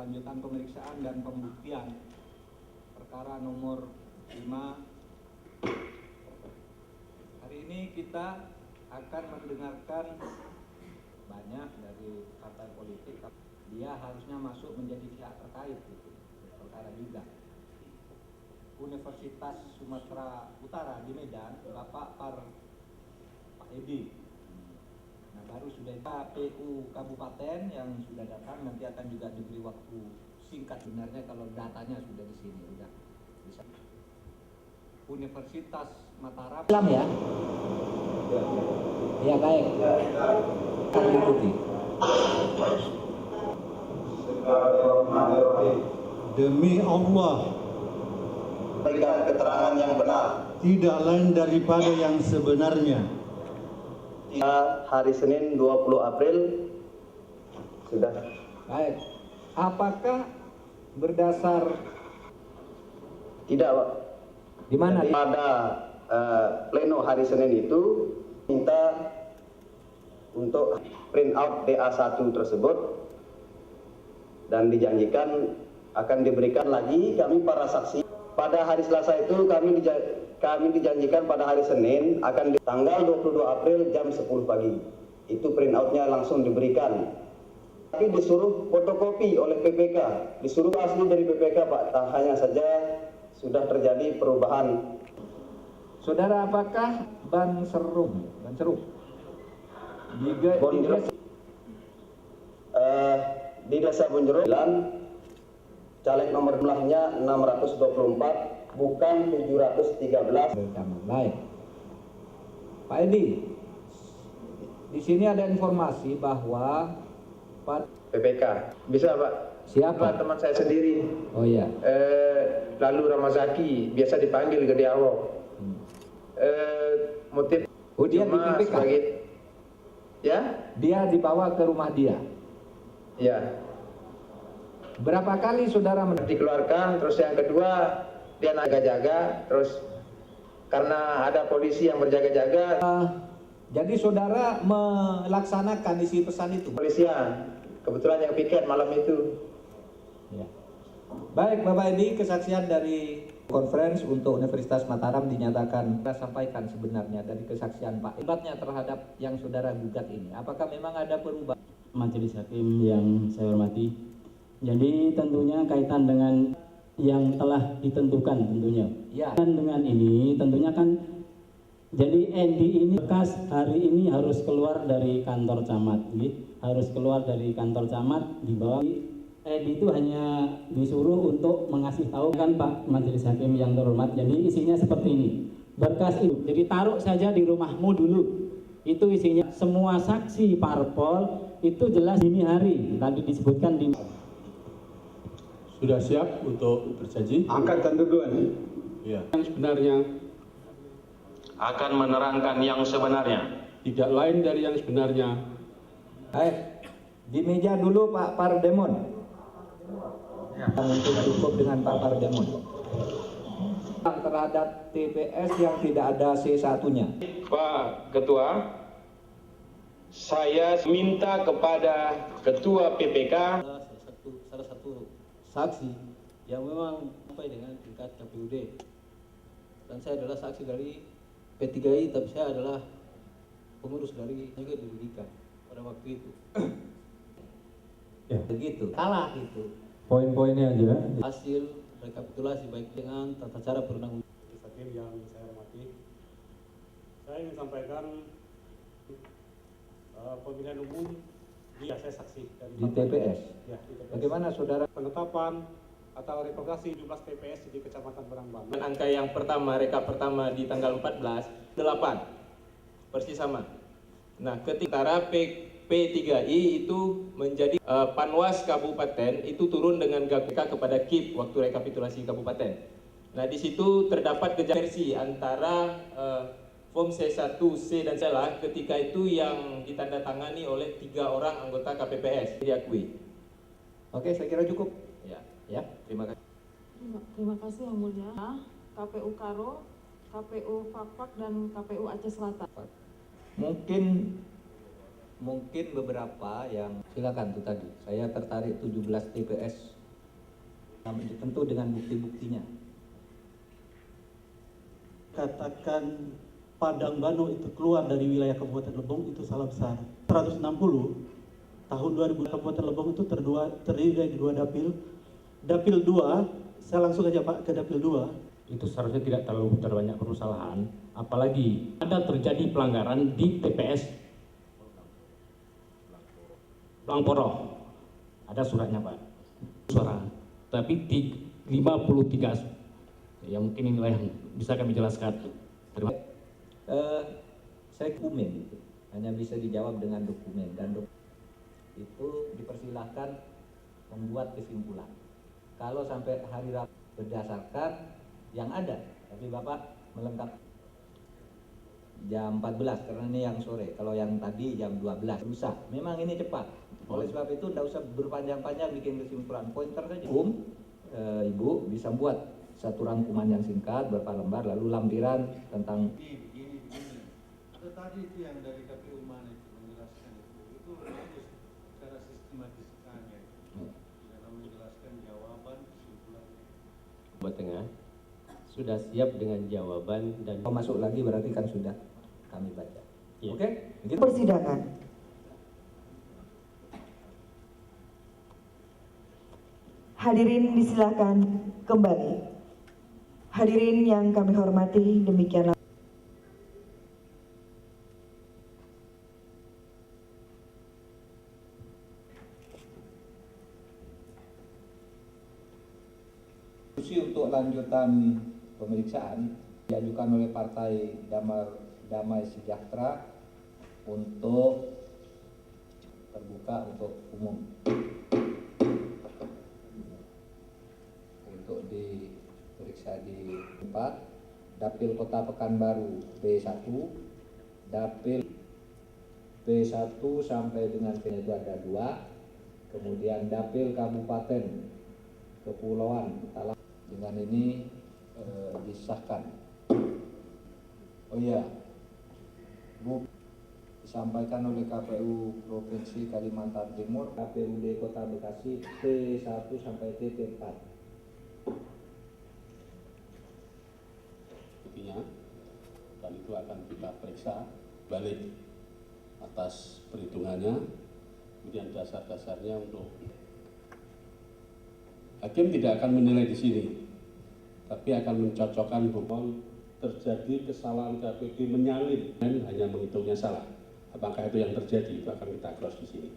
lanjutan pemeriksaan dan pembuktian perkara nomor 5. Hari ini kita akan mendengarkan banyak dari partai politik. Dia harusnya masuk menjadi pihak terkait gitu, perkara juga. Universitas Sumatera Utara di Medan, Pak Edi. Nah, baru sudah KPU Kabupaten yang sudah datang, nanti akan juga diberi waktu singkat sebenarnya kalau datanya sudah di sini udah bisa. Universitas Mataram. Islam ya? Ya baik. Akan diikuti. Demi Allah, berikan keterangan yang benar, tidak lain daripada yang sebenarnya. Hari Senin 20 April sudah. Baik. Apakah berdasar Tidak, Pak. di mana? Jadi, pada pleno hari Senin itu minta untuk print out DA1 tersebut dan dijanjikan akan diberikan lagi kami para saksi. Pada hari Selasa itu kami dijanjikan pada hari Senin akan di tanggal 22 April jam 10 pagi. Itu print outnya langsung diberikan. Tapi disuruh fotokopi oleh PPK, disuruh asli dari PPK, Pak. Hanya saja sudah terjadi perubahan. Saudara, apakah ban serung di Desa Bonjeruk caleg nomor jumlahnya 624 bukan 713. Baik. Pak Edi, di sini ada informasi bahwa PPK bisa, Pak. Siapa? Teman saya sendiri. Oh iya. Lalu Ramazaki biasa dipanggil Gede Awok. Motif Oh, dia di PPK? sebagai, ya? Dia dibawa ke rumah dia. Ya. Berapa kali saudara Dikeluarkan, terus yang kedua dia jaga-jaga, terus karena ada polisi yang berjaga-jaga. Jadi saudara melaksanakan isi pesan itu? Polisian, kebetulan yang piket malam itu. Ya. Baik Bapak Edi, kesaksian dari konferensi untuk Universitas Mataram dinyatakan. Kita sampaikan sebenarnya dari kesaksian Pak Edi terhadap yang saudara gugat ini. Apakah memang ada perubahan? Majelis Hakim yang saya hormati, jadi tentunya kaitan dengan yang telah ditentukan tentunya. Ya. Dan dengan ini tentunya kan, jadi Endi ini bekas hari ini harus keluar dari kantor camat, harus keluar dari kantor camat, dibawa. Endi itu hanya disuruh untuk mengasih tahu kan Pak Majelis Hakim yang terhormat. Jadi isinya seperti ini, berkas itu. Jadi taruh saja di rumahmu dulu. Itu isinya semua saksi parpol itu jelas dini hari tadi disebutkan di. Sudah siap untuk berjanji? Angkatan duluan. Ya. Yang sebenarnya akan menerangkan yang sebenarnya, tidak lain dari yang sebenarnya. Baik, di meja dulu Pak Pardemon. Ya. Untuk cukup dengan Pak Pardemon. Terhadap TPS yang tidak ada C1-nya. Pak Ketua, saya minta kepada Ketua PPK Salah satu saksi yang memang sampai dengan tingkat KPUD, dan saya adalah saksi dari P3I, tapi saya adalah pengurus dari juga dirugikan pada waktu itu. Ya. Begitu. Kalah itu. Poin-poinnya aja. Hasil rekapitulasi baik dengan tata cara perundang-undangan. Hakim yang saya hormati, saya ingin sampaikan pemilihan umum saya saksi dari Di TPS. Ya, di TPS. Bagaimana saudara? Penetapan atau revokasi 17 TPS di Kecamatan Barangban. Angka yang pertama, rekap pertama di tanggal 14, 8. Persis sama. Nah, ketika P3I itu menjadi Panwas Kabupaten itu turun dengan GKK kepada KIP waktu rekapitulasi kabupaten. Nah, di situ terdapat versi antara form C1, C dan salah ketika itu yang ditandatangani oleh 3 orang anggota KPPS diakui. Oke, saya kira cukup. Ya, terima kasih. Terima kasih Yang Mulia. KPU Karo, KPU Fakfak dan KPU Aceh Selatan. Mungkin mungkin beberapa yang silakan tuh tadi. Saya tertarik 17 TPS. Tentu dengan bukti-buktinya. Katakan Padang Bano itu keluar dari wilayah Kabupaten Lebong itu salah besar. 160 tahun 2000 Kabupaten Lebong itu terdiri dari 2 dapil. Dapil 2, saya langsung aja Pak ke dapil 2. Itu seharusnya tidak terlalu banyak permasalahan, apalagi ada terjadi pelanggaran di TPS Langporo. Ada suratnya Pak. Suara. Tapi di 53. Ya mungkin inilah yang bisa kami jelaskan. Terima kasih. Saya dokumen gitu. Hanya bisa dijawab dengan dokumen dan itu dipersilahkan membuat kesimpulan. Kalau sampai hari Rabu berdasarkan yang ada, tapi Bapak melengkapi jam 14 karena ini yang sore. Kalau yang tadi jam 12 bisa. Memang ini cepat. Oleh sebab itu tidak usah berpanjang-panjang bikin kesimpulan. Pointer saja. Ibu bisa buat satu rangkuman yang singkat berapa lembar, lalu lampiran tentang Begini. Ada tadi itu yang dari KPU mana itu menjelaskan itu bagus cara sistematiskannya. Dalam menjelaskan jawaban kesimpulannya. Jawa Tengah sudah siap dengan jawaban dan kalau masuk lagi berarti kan sudah kami baca. Ya. Oke? Begitu? Persidangan. Hadirin disilakan kembali. Hadirin yang kami hormati, demikianlah untuk lanjutan pemeriksaan diajukan oleh Partai Damai Sejahtera untuk terbuka untuk umum. Untuk diperiksa di tempat Dapil Kota Pekanbaru B1, Dapil B1 sampai dengan P itu ada 2, kemudian Dapil Kabupaten Kepulauan Talang. Dengan ini disahkan. Oh iya, Bu, disampaikan oleh KPU Provinsi Kalimantan Timur, KPUD Kota Bekasi T1 sampai TT4. Dan itu akan kita periksa balik atas perhitungannya, kemudian dasar-dasarnya untuk hakim tidak akan menilai di sini, tapi akan mencocokkan bahwa terjadi kesalahan KPD menyalin dan hanya menghitungnya salah. Apakah itu yang terjadi? Itu akan kita cross di sini.